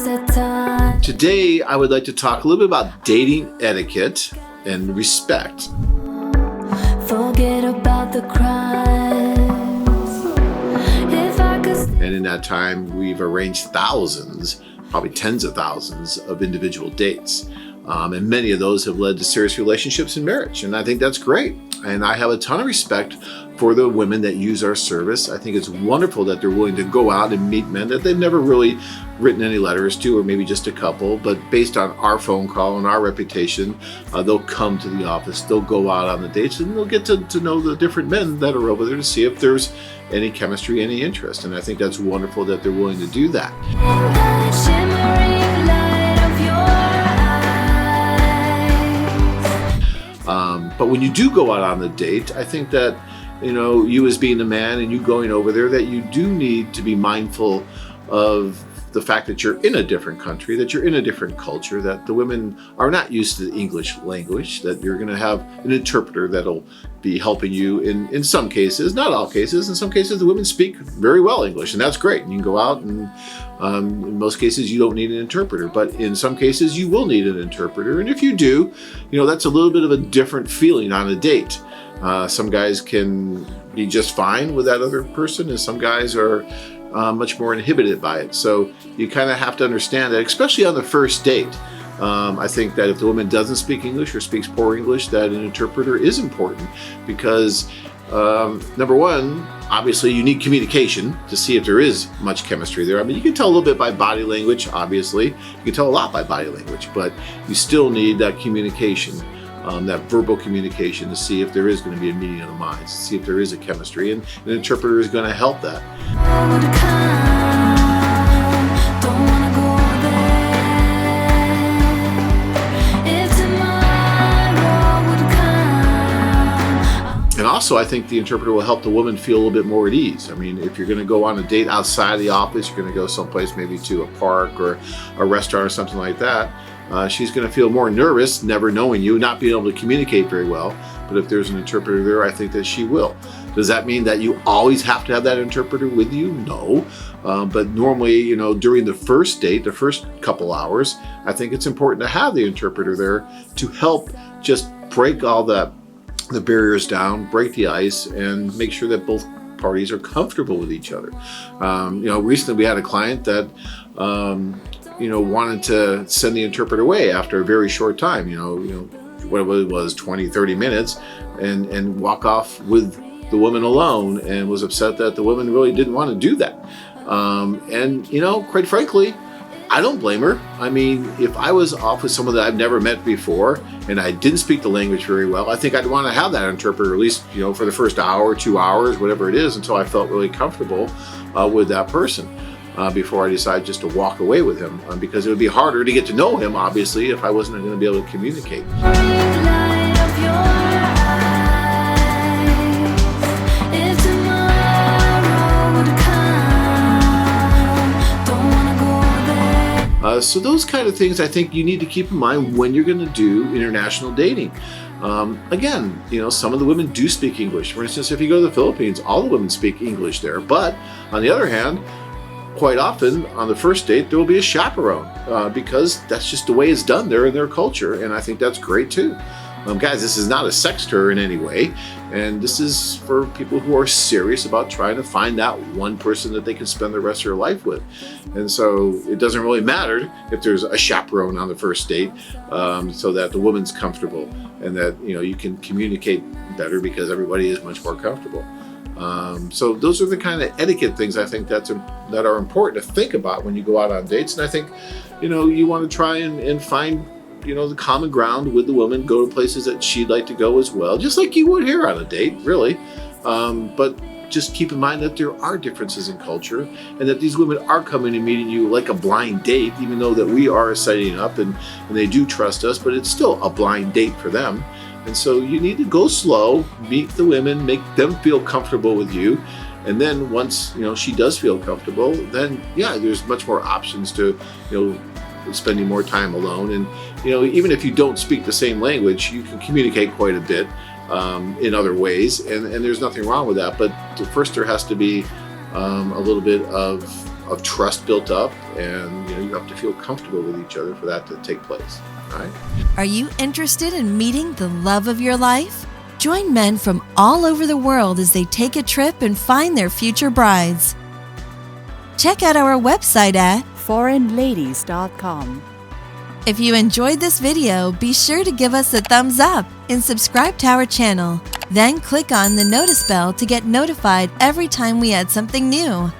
Today, I would like to talk a little bit about dating etiquette and respect. Forget about the crimes. And in that time, we've arranged thousands, probably tens of thousands of individual dates. And many of those have led to serious relationships and marriage. And I think that's great. And I have a ton of respect for the women that use our service. I think it's wonderful that they're willing to go out and meet men that they've never really written any letters to, or maybe just a couple, but based on our phone call and our reputation, they'll come to the office, they'll go out on the dates, and they'll get to know the different men that are over there to see if there's any chemistry, any interest. And I think that's wonderful that they're willing to do that. But when you do go out on the date, I think that, you as being a man and you going over there, that you do need to be mindful of the fact that you're in a different country, that you're in a different culture, that the women are not used to the English language, that you're going to have an interpreter that'll be helping you in some cases, not all cases. In some cases, the women speak very well English, and that's great. And you can go out and in most cases, you don't need an interpreter, but in some cases, you will need an interpreter. And if you do, that's a little bit of a different feeling on a date. Some guys can be just fine with that other person, and some guys are much more inhibited by it. So you kind of have to understand that, especially on the first date. I think that if the woman doesn't speak English or speaks poor English, that an interpreter is important because, number one, obviously you need communication to see if there is much chemistry there. I mean, you can tell a little bit by body language, obviously. You can tell a lot by body language, but you still need that communication. That verbal communication to see if there is going to be a meeting of the minds, to see if there is a chemistry, and an interpreter is going to help that. And also, I think the interpreter will help the woman feel a little bit more at ease. I mean, if you're going to go on a date outside of the office, you're going to go someplace, maybe to a park or a restaurant or something like that, she's going to feel more nervous, never knowing you, not being able to communicate very well. But if there's an interpreter there, I think that she will. Does that mean that you always have to have that interpreter with you? No. But normally, during the first date, the first couple hours, I think it's important to have the interpreter there to help just break all the barriers down, break the ice, and make sure that both parties are comfortable with each other. Recently we had a client that wanted to send the interpreter away after a very short time, whatever it was, 20, 30 minutes, and walk off with the woman alone, and was upset that the woman really didn't want to do that. Quite frankly, I don't blame her. I mean, if I was off with someone that I've never met before and I didn't speak the language very well, I think I'd want to have that interpreter at least, for the first hour, 2 hours, whatever it is, until I felt really comfortable with that person. Before I decide just to walk away with him, because it would be harder to get to know him, obviously, if I wasn't going to be able to communicate. So those kind of things I think you need to keep in mind when you're going to do international dating. Again, some of the women do speak English. For instance, if you go to the Philippines, all the women speak English there. But on the other hand, quite often on the first date, there will be a chaperone because that's just the way it's done there in their culture. And I think that's great too. Guys, this is not a sexter in any way. And this is for people who are serious about trying to find that one person that they can spend the rest of their life with. And so it doesn't really matter if there's a chaperone on the first date, so that the woman's comfortable and that, you can communicate better because everybody is much more comfortable. So those are the kind of etiquette things I think that are important to think about when you go out on dates. And I think, you want to try and find, the common ground with the woman, go to places that she'd like to go as well, just like you would here on a date, really. But just keep in mind that there are differences in culture and that these women are coming and meeting you like a blind date, even though that we are setting up and they do trust us, but it's still a blind date for them. And so you need to go slow, meet the women, make them feel comfortable with you. And then once, she does feel comfortable, then there's much more options to, spending more time alone. And, even if you don't speak the same language, you can communicate quite a bit in other ways. And there's nothing wrong with that. But first there has to be a little bit of of trust built up, and you have to feel comfortable with each other for that to take place. All right. Are you interested in meeting the love of your life? Join men from all over the world as they take a trip and find their future brides. Check out our website at foreignladies.com. If you enjoyed this video, be sure to give us a thumbs up and subscribe to our channel. Then click on the notice bell to get notified every time we add something new.